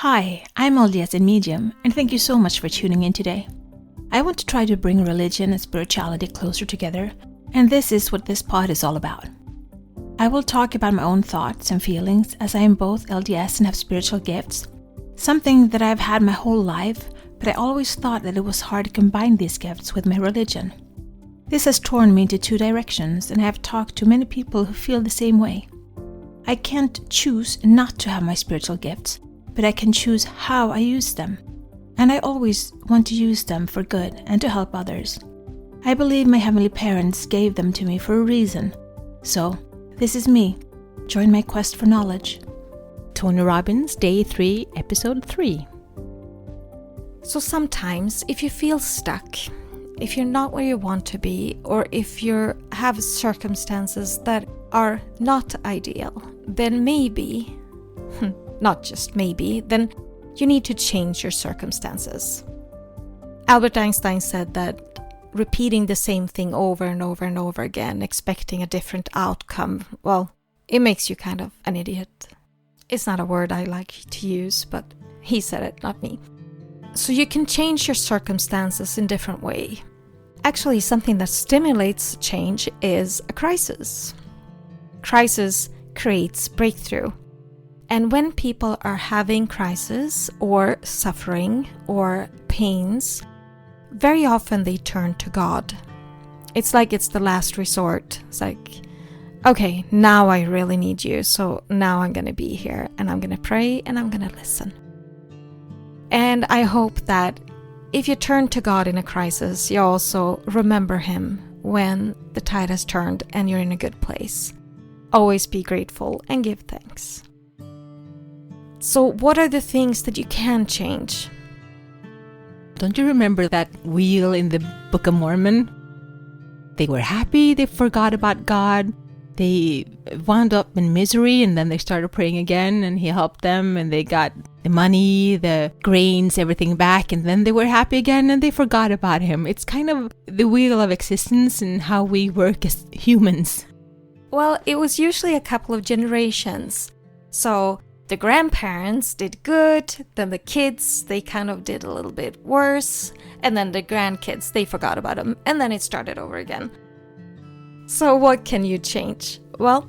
Hi, I'm LDS in Medium, and thank you so much for tuning in today. I want to try to bring religion and spirituality closer together, and this is what this pod is all about. I will talk about my own thoughts and feelings as I am both LDS and have spiritual gifts, something that I've had my whole life, but I always thought that it was hard to combine these gifts with my religion. This has torn me into two directions, and I have talked to many people who feel the same way. I can't choose not to have my spiritual gifts, but I can choose how I use them. And I always want to use them for good and to help others. I believe my heavenly parents gave them to me for a reason. So, this is me. Join my quest for knowledge. Tony Robbins, Day 3, Episode 3. So sometimes, if you feel stuck, if you're not where you want to be, or if you have circumstances that are not ideal, then maybe, not just maybe, then you need to change your circumstances. Albert Einstein said that repeating the same thing over and over and over again, expecting a different outcome, well, it makes you kind of an idiot. It's not a word I like to use, but he said it, not me. So you can change your circumstances in different way. Actually, something that stimulates change is a crisis. Crisis creates breakthrough. And when people are having crisis or suffering or pains, very often they turn to God. It's like it's the last resort. It's like, okay, now I really need you. So now I'm going to be here and I'm going to pray and I'm going to listen. And I hope that if you turn to God in a crisis, you also remember Him when the tide has turned and you're in a good place. Always be grateful and give thanks. So what are the things that you can change? Don't you remember that wheel in the Book of Mormon? They were happy, they forgot about God, they wound up in misery, and then they started praying again, and He helped them, and they got the money, the grains, everything back, and then they were happy again, and they forgot about Him. It's kind of the wheel of existence and how we work as humans. Well, it was usually a couple of generations. So the grandparents did good, then the kids, they kind of did a little bit worse, and then the grandkids, they forgot about them, and then it started over again. So what can you change? Well,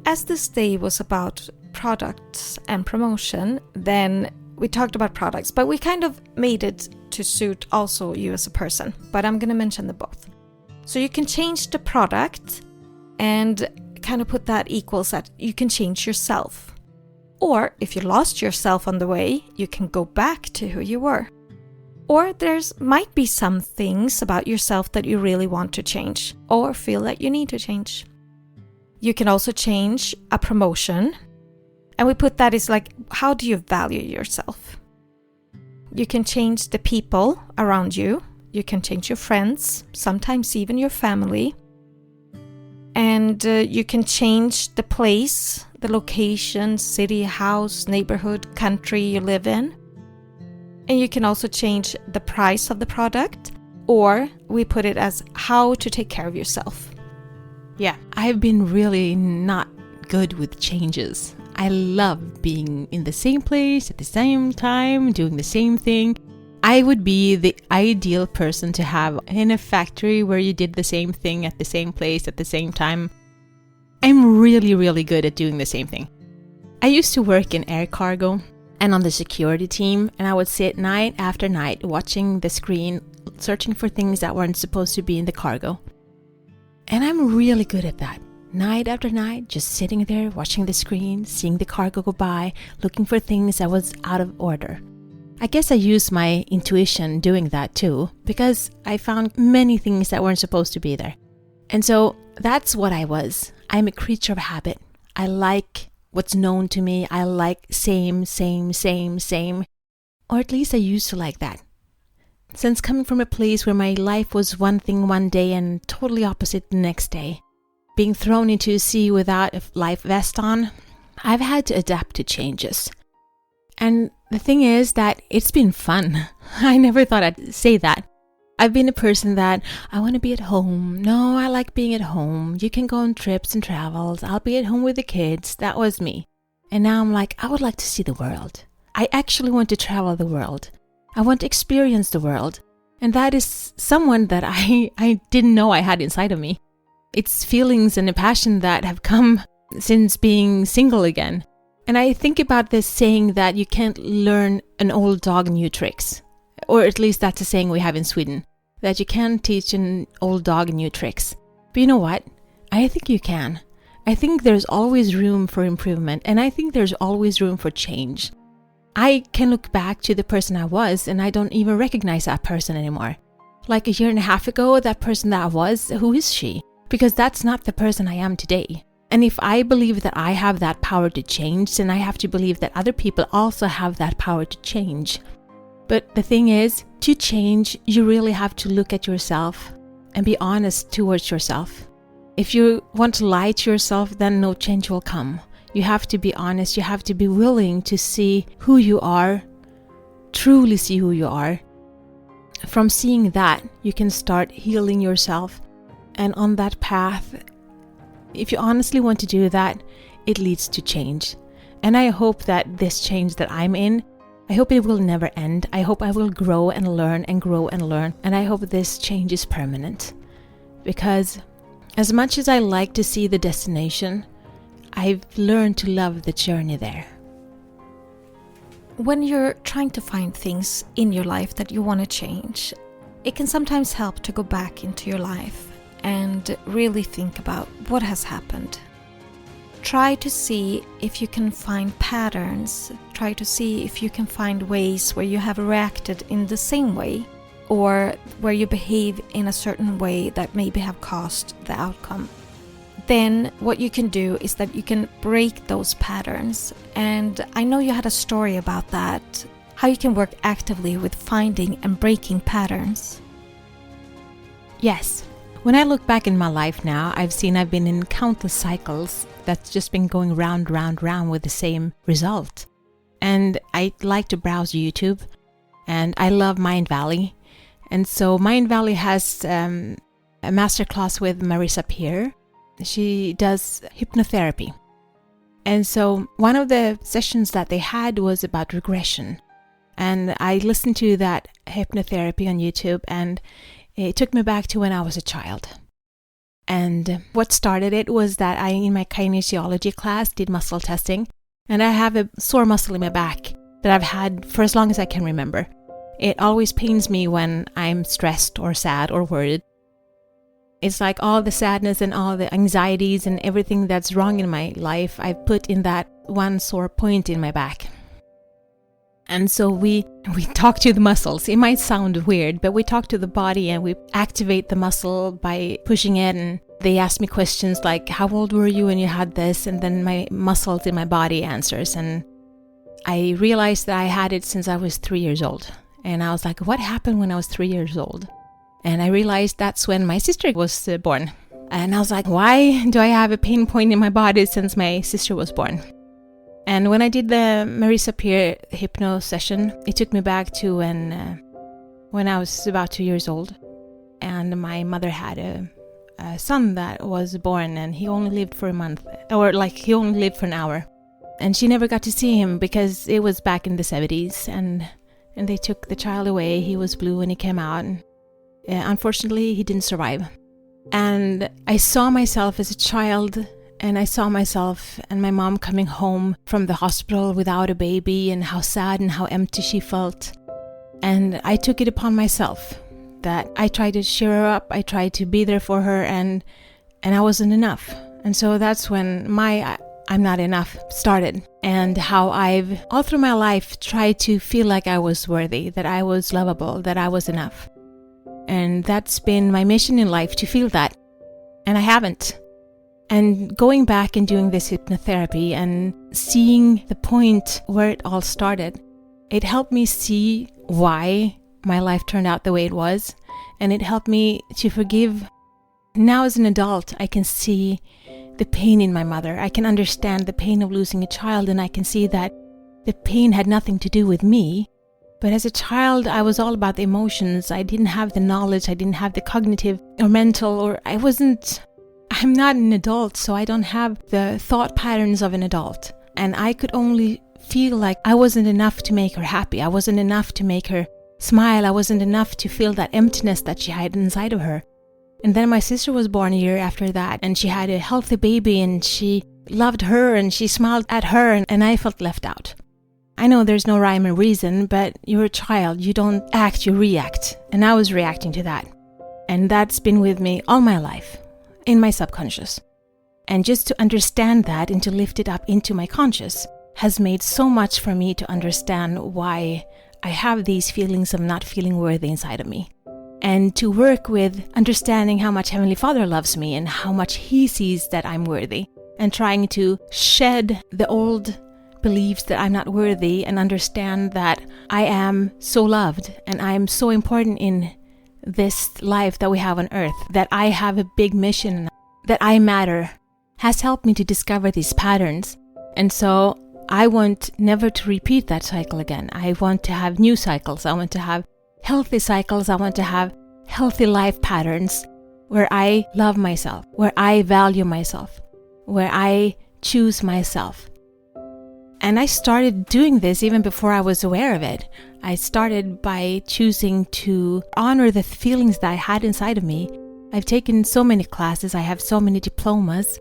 as this day was about products and promotion, then we talked about products, but we kind of made it to suit also you as a person, but I'm going to mention the both. So you can change the product and kind of put that equals that you can change yourself. Or if you lost yourself on the way, you can go back to who you were. Or might be some things about yourself that you really want to change or feel that you need to change. You can also change a promotion. And we put that as like, how do you value yourself? You can change the people around you. You can change your friends, sometimes even your family. And you can change the place, the location, city, house, neighborhood, country you live in. And you can also change the price of the product, or we put it as how to take care of yourself. Yeah, I've been really not good with changes. I love being in the same place at the same time, doing the same thing. I would be the ideal person to have in a factory where you did the same thing at the same place at the same time. I'm really, really good at doing the same thing. I used to work in air cargo and on the security team, and I would sit night after night watching the screen, searching for things that weren't supposed to be in the cargo. And I'm really good at that. Night after night, just sitting there, watching the screen, seeing the cargo go by, looking for things that was out of order. I guess I used my intuition doing that too, because I found many things that weren't supposed to be there. And so that's what I was. I'm a creature of habit. I like what's known to me. I like same. Or at least I used to like that. Since coming from a place where my life was one thing one day and totally opposite the next day, being thrown into a sea without a life vest on, I've had to adapt to changes. And the thing is that it's been fun. I never thought I'd say that. I've been a person that I want to be at home. No, I like being at home. You can go on trips and travels. I'll be at home with the kids. That was me. And now I'm like, I would like to see the world. I actually want to travel the world. I want to experience the world. And that is someone that I didn't know I had inside of me. It's feelings and a passion that have come since being single again. And I think about this saying that you can't learn an old dog new tricks. Or at least that's a saying we have in Sweden. That you can't teach an old dog new tricks. But you know what? I think you can. I think there's always room for improvement. And I think there's always room for change. I can look back to the person I was and I don't even recognize that person anymore. Like a year and a half ago, that person that I was, who is she? Because that's not the person I am today. And if I believe that I have that power to change, then I have to believe that other people also have that power to change. But the thing is, to change, you really have to look at yourself and be honest towards yourself. If you want to lie to yourself, then no change will come. You have to be honest. You have to be willing to see who you are, truly see who you are. From seeing that, you can start healing yourself. And on that path, if you honestly want to do that, it leads to change. And I hope that this change that I'm in, I hope it will never end. I hope I will grow and learn and grow and learn. And I hope this change is permanent. Because as much as I like to see the destination, I've learned to love the journey there. When you're trying to find things in your life that you want to change, it can sometimes help to go back into your life and really think about what has happened. Try to see if you can find patterns. Try to see if you can find ways where you have reacted in the same way or where you behave in a certain way that maybe have caused the outcome. Then what you can do is that you can break those patterns. And I know you had a story about that, how you can work actively with finding and breaking patterns. Yes. When I look back in my life now, I've been in countless cycles that's just been going round with the same result. And I like to browse YouTube, and I love Mind Valley. And so Mind Valley has a masterclass with Marissa Peer. She does hypnotherapy. And so one of the sessions that they had was about regression. And I listened to that hypnotherapy on YouTube, and it took me back to when I was a child. And what started it was that I, in my kinesiology class, did muscle testing. And I have a sore muscle in my back that I've had for as long as I can remember. It always pains me when I'm stressed or sad or worried. It's like all the sadness and all the anxieties and everything that's wrong in my life I've put in that one sore point in my back. And so we talk to the muscles. It might sound weird, but we talk to the body and we activate the muscle by pushing it. And they ask me questions like, how old were you when you had this? And then my muscles in my body answers. And I realized that I had it since I was 3 years old. And I was like, what happened when I was 3 years old? And I realized that's when my sister was born. And I was like, why do I have a pain point in my body since my sister was born? And when I did the Marissa Peer hypno session, it took me back to when I was about 2 years old. And my mother had a son that was born, and he only lived for a month. Or like he only lived for an hour. And she never got to see him because it was back in the 70s. And they took the child away. He was blue when he came out. And unfortunately, he didn't survive. And I saw myself as a child, and I saw myself and my mom coming home from the hospital without a baby, and how sad and how empty she felt. And I took it upon myself that I tried to cheer her up, I tried to be there for her, and I wasn't enough. And so that's when my I'm not enough started, and how I've all through my life tried to feel like I was worthy, that I was lovable, that I was enough. And that's been my mission in life, to feel that. And I haven't. And going back and doing this hypnotherapy and seeing the point where it all started, it helped me see why my life turned out the way it was. And it helped me to forgive. Now as an adult, I can see the pain in my mother. I can understand the pain of losing a child, and I can see that the pain had nothing to do with me. But as a child, I was all about the emotions. I didn't have the knowledge. I didn't have the cognitive or mental, or I'm not an adult, so I don't have the thought patterns of an adult. And I could only feel like I wasn't enough to make her happy. I wasn't enough to make her smile. I wasn't enough to feel that emptiness that she had inside of her. And then my sister was born a year after that, and she had a healthy baby, and she loved her, and she smiled at her, and I felt left out. I know there's no rhyme or reason, but you're a child. You don't act, you react. And I was reacting to that. And that's been with me all my life, in my subconscious. And just to understand that and to lift it up into my conscious has made so much for me to understand why I have these feelings of not feeling worthy inside of me. And to work with understanding how much Heavenly Father loves me and how much He sees that I'm worthy. And trying to shed the old beliefs that I'm not worthy and understand that I am so loved and I am so important in this life that we have on earth, that I have a big mission, that I matter, has helped me to discover these patterns. And so I want never to repeat that cycle again. I want to have new cycles. I want to have healthy cycles. I want to have healthy life patterns where I love myself, where I value myself, where I choose myself. And I started doing this even before I was aware of it. I started by choosing to honor the feelings that I had inside of me. I've taken so many classes. I have so many diplomas.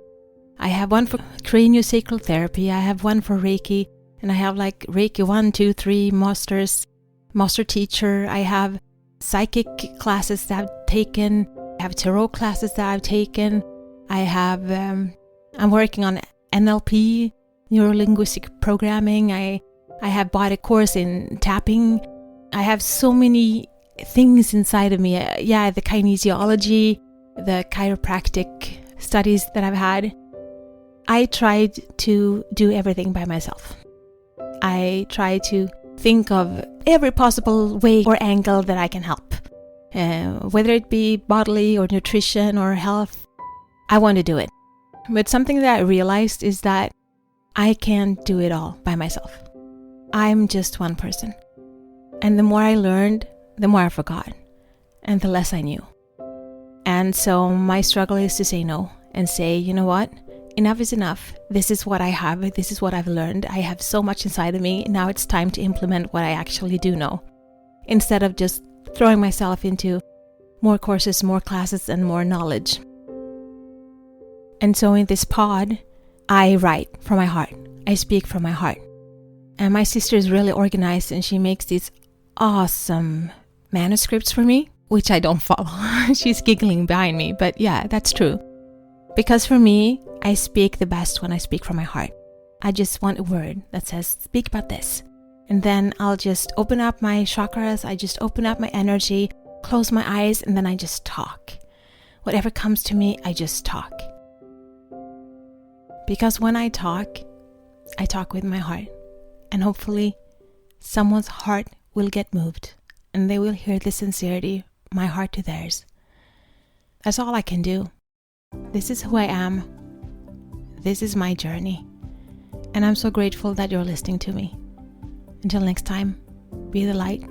I have one for craniosacral therapy. I have one for Reiki. And I have like Reiki 1, 2, 3 masters, master teacher. I have psychic classes that I've taken. I have tarot classes that I've taken. I have, I'm working on NLP, neuro-linguistic programming. I have bought a course in tapping. I have so many things inside of me. The kinesiology, the chiropractic studies that I've had. I tried to do everything by myself. I tried to think of every possible way or angle that I can help. Whether it be bodily or nutrition or health, I want to do it. But something that I realized is that I can't do it all by myself. I'm just one person. And the more I learned, the more I forgot. And the less I knew. And so my struggle is to say no and say, you know what? Enough is enough. This is what I have. This is what I've learned. I have so much inside of me. Now it's time to implement what I actually do know. Instead of just throwing myself into more courses, more classes, and more knowledge. And so in this pod, I write from my heart. I speak from my heart. And my sister is really organized and she makes these awesome manuscripts for me, which I don't follow. She's giggling behind me, but yeah, that's true. Because for me, I speak the best when I speak from my heart. I just want a word that says, speak about this. And then I'll just open up my chakras. I just open up my energy, close my eyes, and then I just talk. Whatever comes to me, I just talk. Because when I talk with my heart. And hopefully someone's heart will get moved. And they will hear the sincerity, my heart to theirs. That's all I can do. This is who I am. This is my journey. And I'm so grateful that you're listening to me. Until next time, be the light,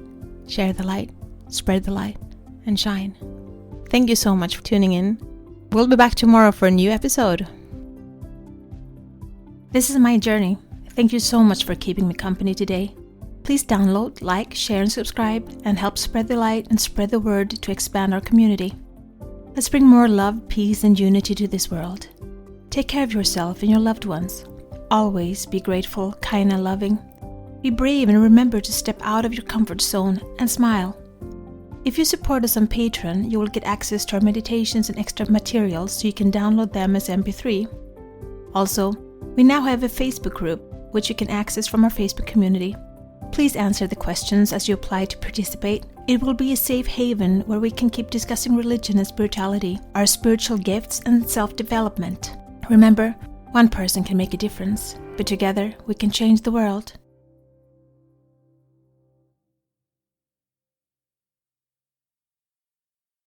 share the light, spread the light, and shine. Thank you so much for tuning in. We'll be back tomorrow for a new episode. This is my journey. Thank you so much for keeping me company today. Please download, like, share, and subscribe, and help spread the light and spread the word to expand our community. Let's bring more love, peace, and unity to this world. Take care of yourself and your loved ones. Always be grateful, kind, and loving. Be brave and remember to step out of your comfort zone and smile. If you support us on Patreon, you will get access to our meditations and extra materials so you can download them as MP3. Also, we now have a Facebook group, which you can access from our Facebook community. Please answer the questions as you apply to participate. It will be a safe haven where we can keep discussing religion and spirituality, our spiritual gifts, and self-development. Remember, one person can make a difference, but together we can change the world.